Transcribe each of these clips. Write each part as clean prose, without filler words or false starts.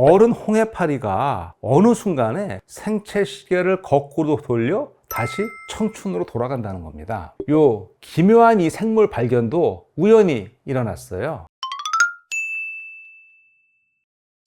어른 홍해파리가 어느 순간에 생체 시계를 거꾸로 돌려 다시 청춘으로 돌아간다는 겁니다. 요 기묘한 이 생물 발견도 우연히 일어났어요.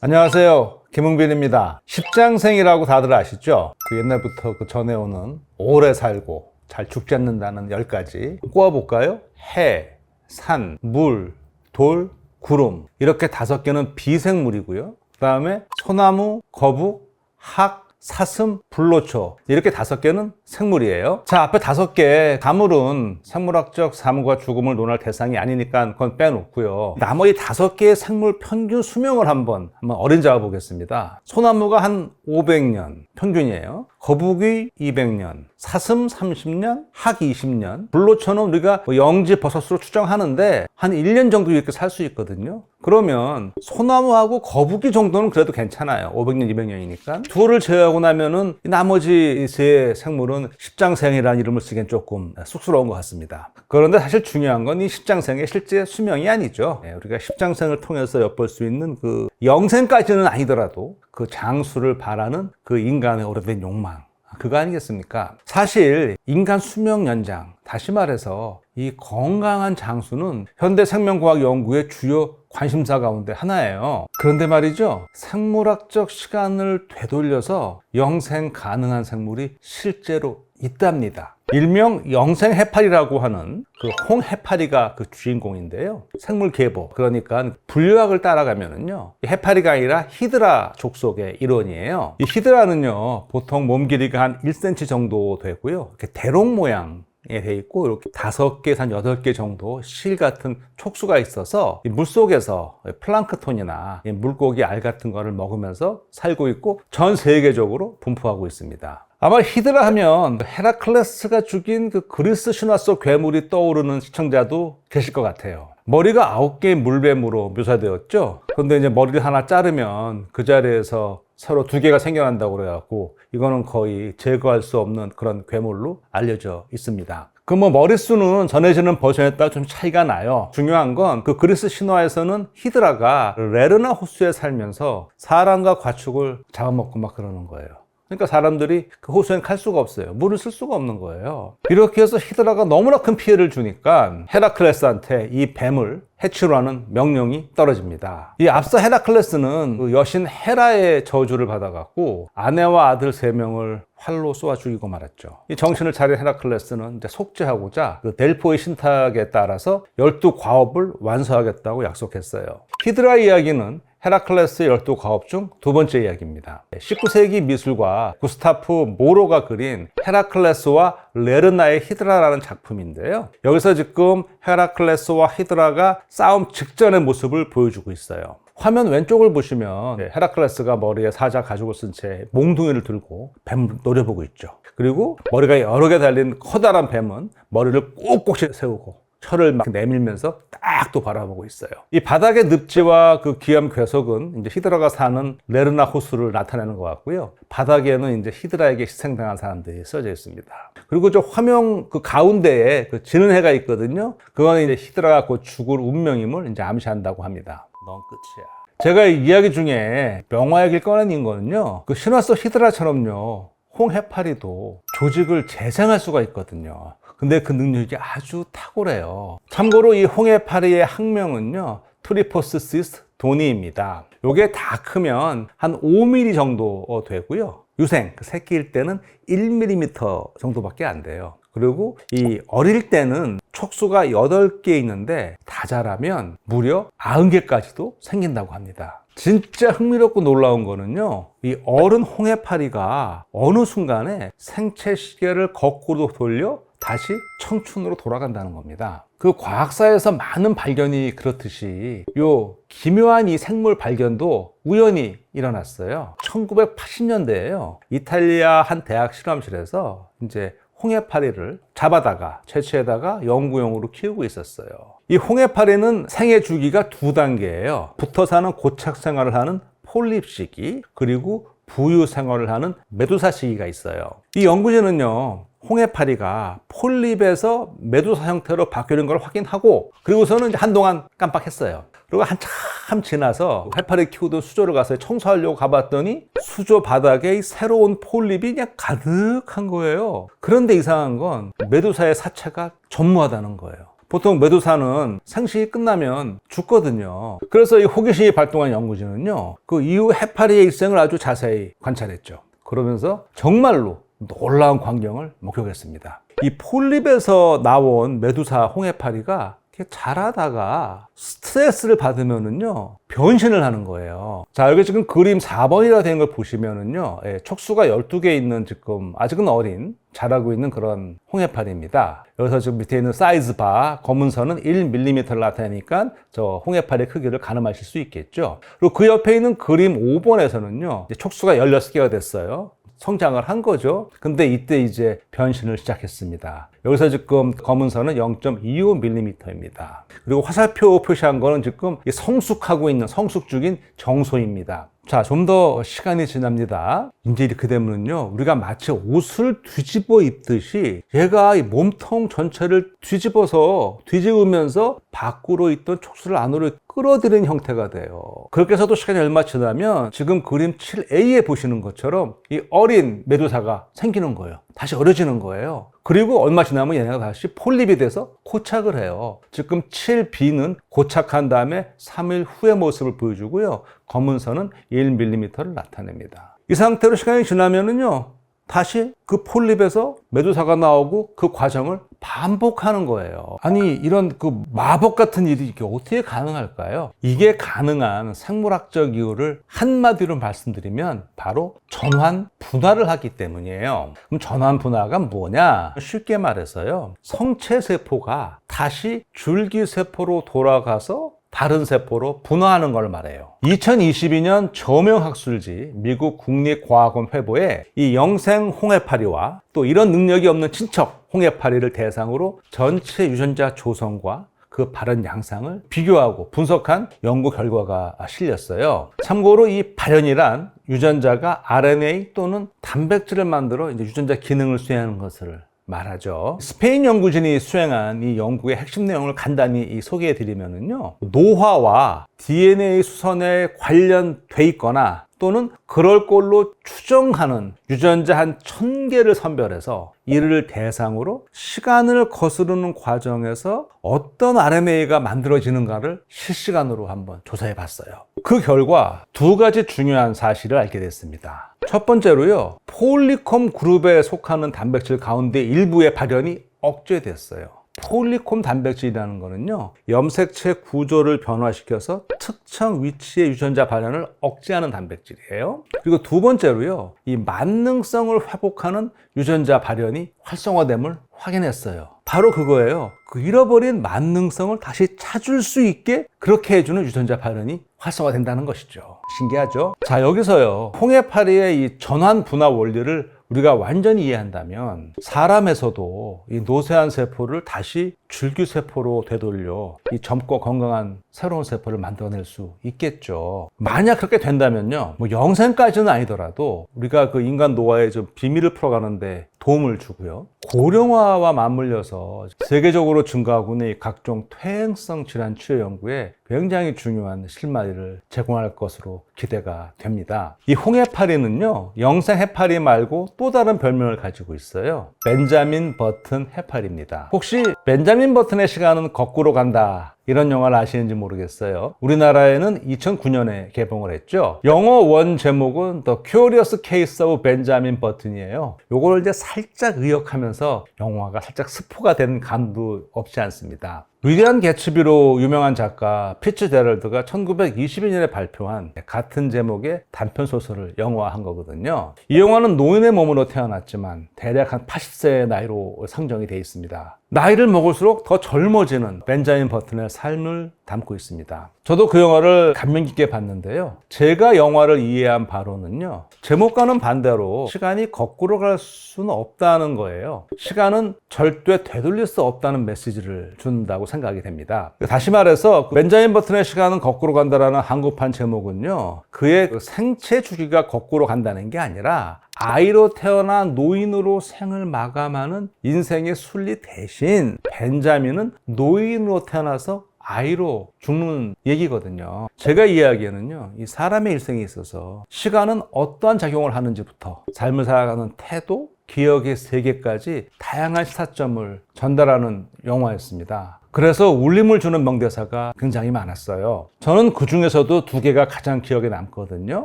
안녕하세요, 김흥빈입니다. 십장생이라고 다들 아시죠? 옛날부터 전해오는 오래 살고 잘 죽지 않는다는 10가지 꼽아볼까요? 해, 산, 물, 돌, 구름, 이렇게 5개는 비생물이고요. 그 다음에 소나무, 거북, 학, 사슴, 불로초, 이렇게 5개는 생물이에요. 자, 앞에 5개 가물은 생물학적 삶과 죽음을 논할 대상이 아니니까 그건 빼놓고요. 나머지 5개의 생물 평균 수명을 한번 어린 잡아 보겠습니다. 소나무가 한 500년 평균이에요. 거북이 200년, 사슴 30년, 학 20년, 불로초는 우리가 영지 버섯으로 추정하는데 한 1년 정도 이렇게 살 수 있거든요. 그러면 소나무하고 거북이 정도는 그래도 괜찮아요. 500년, 200년이니까. 둘을 제외하고 나면은 나머지 3 생물은 십장생이라는 이름을 쓰기엔 조금 쑥스러운 것 같습니다. 그런데 사실 중요한 건 이 십장생의 실제 수명이 아니죠. 우리가 십장생을 통해서 엿볼 수 있는 그 영생까지는 아니더라도 그 장수를 바라는 그 인간의 오래된 욕망, 그거 아니겠습니까? 사실 인간 수명 연장, 다시 말해서 이 건강한 장수는 현대 생명과학 연구의 주요 관심사 가운데 하나예요. 그런데 말이죠, 생물학적 시간을 되돌려서 영생 가능한 생물이 실제로 있답니다. 일명 영생 해파리라고 하는 그 홍해파리가 그 주인공인데요. 생물 계보, 그러니까 분류학을 따라가면은요, 해파리가 아니라 히드라 족속의 일원이에요. 이 히드라는요, 보통 몸 길이가 한 1cm 정도 되고요, 이렇게 대롱 모양 돼 있고, 이렇게 5개에서 한 8개 정도 실 같은 촉수가 있어서 물속에서 플랑크톤이나 물고기 알 같은 거를 먹으면서 살고 있고 전 세계적으로 분포하고 있습니다. 아마 히드라 하면 헤라클레스가 죽인 그 그리스 신화 속 괴물이 떠오르는 시청자도 계실 것 같아요. 머리가 9개의 물뱀으로 묘사되었죠. 그런데 이제 머리를 하나 자르면 그 자리에서 서로 2개가 생겨난다고 그래갖고 이거는 거의 제거할 수 없는 그런 괴물로 알려져 있습니다. 그 머릿수는 전해지는 버전에 따라 좀 차이가 나요. 중요한 건 그 그리스 신화에서는 히드라가 레르나 호수에 살면서 사람과 가축을 잡아먹고 막 그러는 거예요. 그러니까 사람들이 그 호수엔 갈 수가 없어요. 물을 쓸 수가 없는 거예요. 이렇게 해서 히드라가 너무나 큰 피해를 주니까 헤라클레스한테 이 뱀을 해치로 하는 명령이 떨어집니다. 이 앞서 헤라클레스는 그 여신 헤라의 저주를 받아갖고 아내와 아들 3명을 활로 쏘아 죽이고 말았죠. 이 정신을 차린 헤라클레스는 이제 속죄하고자 그 델포의 신탁에 따라서 12과업을 완수하겠다고 약속했어요. 히드라 이야기는 헤라클레스의 12과업 중 2번째 이야기입니다. 19세기 미술가 구스타프 모로가 그린 헤라클레스와 레르나의 히드라라는 작품인데요. 여기서 지금 헤라클레스와 히드라가 싸움 직전의 모습을 보여주고 있어요. 화면 왼쪽을 보시면 헤라클레스가 머리에 사자 가죽을 쓴 채 몽둥이를 들고 뱀을 노려보고 있죠. 그리고 머리가 여러 개 달린 커다란 뱀은 머리를 꼭꼭 세우고 혀를 막 내밀면서 딱 또 바라보고 있어요. 이 바닥의 늪지와 그 기암 괴석은 이제 히드라가 사는 레르나 호수를 나타내는 것 같고요. 바닥에는 이제 히드라에게 희생당한 사람들이 써져 있습니다. 그리고 저 화면 그 가운데에 그 지는 해가 있거든요. 그거는 이제 히드라가 곧 죽을 운명임을 이제 암시한다고 합니다. 넌 끝이야. 제가 이 이야기 중에 명화 얘기를 꺼낸 거는요, 그 신화 속 히드라처럼요, 홍해파리도 조직을 재생할 수가 있거든요. 근데 그 능력이 아주 탁월해요. 참고로 이 홍해파리의 학명은요, 트리포스시스 도니입니다. 요게 다 크면 한 5mm 정도 되고요. 유생, 그 새끼일 때는 1mm 정도밖에 안 돼요. 그리고 이 어릴 때는 촉수가 8개 있는데 다 자라면 무려 90개까지도 생긴다고 합니다. 진짜 흥미롭고 놀라운 거는요, 이 어른 홍해파리가 어느 순간에 생체 시계를 거꾸로 돌려 다시 청춘으로 돌아간다는 겁니다. 그 과학사에서 많은 발견이 그렇듯이 요 기묘한 이 생물 발견도 우연히 일어났어요. 1980년대에요. 이탈리아 한 대학 실험실에서 이제 홍해파리를 잡아다가 채취해다가 연구용으로 키우고 있었어요. 이 홍해파리는 생애 주기가 2단계예요. 붙어 사는 고착 생활을 하는 폴립 시기, 그리고 부유 생활을 하는 메두사 시기가 있어요. 이 연구진은요, 홍해파리가 폴립에서 메두사 형태로 바뀌는 걸 확인하고 그리고서는 이제 한동안 깜빡했어요. 그리고 한참 지나서 해파리 키우던 수조를 가서 청소하려고 가봤더니 수조 바닥에 이 새로운 폴립이 그냥 가득한 거예요. 그런데 이상한 건 메두사의 사체가 전무하다는 거예요. 보통 메두사는 생식이 끝나면 죽거든요. 그래서 이 호기심이 발동한 연구진은요, 그 이후 해파리의 일생을 아주 자세히 관찰했죠. 그러면서 정말로 놀라운 광경을 목격했습니다. 이 폴립에서 나온 메두사 홍해파리가 자라다가 스트레스를 받으면은요 변신을 하는 거예요. 자, 여기 지금 그림 4번이라 된 걸 보시면은요, 촉수가 12개 있는 지금 아직은 어린 자라고 있는 그런 홍해파리입니다. 여기서 지금 밑에 있는 사이즈 바 검은 선은 1mm를 나타내니까 저 홍해파리 크기를 가늠하실 수 있겠죠. 그리고 그 옆에 있는 그림 5번에서는요 촉수가 16개가 됐어요. 성장을 한 거죠. 근데 이때 이제 변신을 시작했습니다. 여기서 지금 검은 선은 0.25mm입니다. 그리고 화살표 표시한 거는 지금 성숙하고 있는 성숙 중인 정소입니다. 자, 좀 더 시간이 지납니다. 이제 이렇게 되면요, 우리가 마치 옷을 뒤집어 입듯이 얘가 이 몸통 전체를 뒤집으면서 밖으로 있던 촉수를 안으로 끌어들이는 형태가 돼요. 그렇게 해서도 시간이 얼마 지나면 지금 그림 7A에 보시는 것처럼 이 어린 메두사가 생기는 거예요. 다시 어려지는 거예요. 그리고 얼마 지나면 얘네가 다시 폴립이 돼서 고착을 해요. 지금 7B는 고착한 다음에 3일 후의 모습을 보여주고요. 검은 선은 1mm를 나타냅니다. 이 상태로 시간이 지나면은요, 다시 그 폴립에서 메두사가 나오고 그 과정을 반복하는 거예요. 아니, 이런 그 마법 같은 일이 이게 어떻게 가능할까요? 이게 가능한 생물학적 이유를 한마디로 말씀드리면 바로 전환 분화를 하기 때문이에요. 그럼 전환 분화가 뭐냐? 쉽게 말해서요, 성체 세포가 다시 줄기세포로 돌아가서 다른 세포로 분화하는 걸 말해요. 2022년 저명학술지 미국 국립과학원 회보에 이 영생 홍해파리와 또 이런 능력이 없는 친척 홍해파리를 대상으로 전체 유전자 조성과 그 발현 양상을 비교하고 분석한 연구 결과가 실렸어요. 참고로 이 발현이란 유전자가 RNA 또는 단백질을 만들어 이제 유전자 기능을 수행하는 것을 말하죠. 스페인 연구진이 수행한 이 연구의 핵심 내용을 간단히 소개해 드리면은요, 노화와 DNA 수선에 관련돼 있거나 또는 그럴 걸로 추정하는 유전자 한 1000개를 선별해서 이를 대상으로 시간을 거스르는 과정에서 어떤 RNA가 만들어지는가를 실시간으로 한번 조사해 봤어요. 그 결과 두 가지 중요한 사실을 알게 됐습니다. 첫 번째로요, 폴리콤 그룹에 속하는 단백질 가운데 일부의 발현이 억제됐어요. 폴리콤 단백질이라는 거는요, 염색체 구조를 변화시켜서 특정 위치의 유전자 발현을 억제하는 단백질이에요. 그리고 두 번째로요, 이 만능성을 회복하는 유전자 발현이 활성화됨을 확인했어요. 바로 그거예요. 그 잃어버린 만능성을 다시 찾을 수 있게 그렇게 해주는 유전자 발현이 활성화된다는 것이죠. 신기하죠? 자, 여기서요, 홍해파리의 이 전환 분화 원리를 우리가 완전히 이해한다면 사람에서도 이 노쇠한 세포를 다시 줄기세포로 되돌려 이 젊고 건강한 새로운 세포를 만들어낼 수 있겠죠. 만약 그렇게 된다면요, 뭐 영생까지는 아니더라도 우리가 그 인간 노화의 좀 비밀을 풀어가는데 도움을 주고요, 고령화와 맞물려서 세계적으로 증가하고 있는 이 각종 퇴행성 질환 치료 연구에 굉장히 중요한 실마리를 제공할 것으로 기대가 됩니다. 이 홍해파리는요, 영생 해파리 말고 또 다른 별명을 가지고 있어요. 벤자민 버튼 해파리입니다. 혹시 벤자민 버튼의 시간은 거꾸로 간다, 이런 영화를 아시는지 모르겠어요. 우리나라에는 2009년에 개봉을 했죠. 영어 원 제목은 The Curious Case of Benjamin Button이에요. 요걸 이제 살짝 의역하면서 영화가 살짝 스포가 된 감도 없지 않습니다. 위대한 개츠비로 유명한 작가 피츠제럴드가 1922년에 발표한 같은 제목의 단편소설을 영화한 거거든요. 이 영화는 노인의 몸으로 태어났지만 대략 한 80세의 나이로 상정이 되어 있습니다. 나이를 먹을수록 더 젊어지는 벤자민 버튼의 삶을 담고 있습니다. 저도 그 영화를 감명 깊게 봤는데요, 제가 영화를 이해한 바로는요, 제목과는 반대로 시간이 거꾸로 갈 수는 없다는 거예요. 시간은 절대 되돌릴 수 없다는 메시지를 준다고 생각이 됩니다. 다시 말해서 벤자민 버튼의 시간은 거꾸로 간다라는 한국판 제목은요, 그의 생체 주기가 거꾸로 간다는 게 아니라 아이로 태어나 노인으로 생을 마감하는 인생의 순리 대신 벤자민은 노인으로 태어나서 아이로 죽는 얘기거든요. 제가 이야기하는요, 이 사람의 일생에 있어서 시간은 어떠한 작용을 하는지부터 삶을 살아가는 태도, 기억의 세계까지 다양한 시사점을 전달하는 영화였습니다. 그래서 울림을 주는 명대사가 굉장히 많았어요. 저는 그 중에서도 두 개가 가장 기억에 남거든요.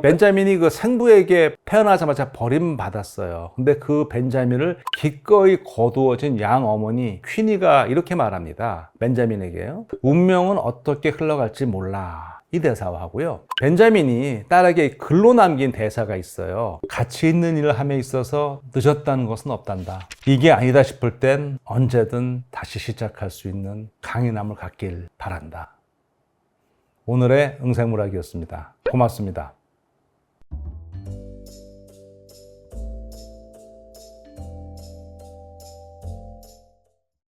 벤자민이 그 생부에게 태어나자마자 버림받았어요. 근데 그 벤자민을 기꺼이 거두어진 양 어머니 퀸이가 이렇게 말합니다. 벤자민에게요. 운명은 어떻게 흘러갈지 몰라. 이 대사와 하고요. 벤자민이 딸에게 글로 남긴 대사가 있어요. 가치 있는 일을 함에 있어서 늦었다는 것은 없단다. 이게 아니다 싶을 땐 언제든 다시 시작할 수 있는 강인함을 갖길 바란다. 오늘의 응생물학이었습니다. 고맙습니다.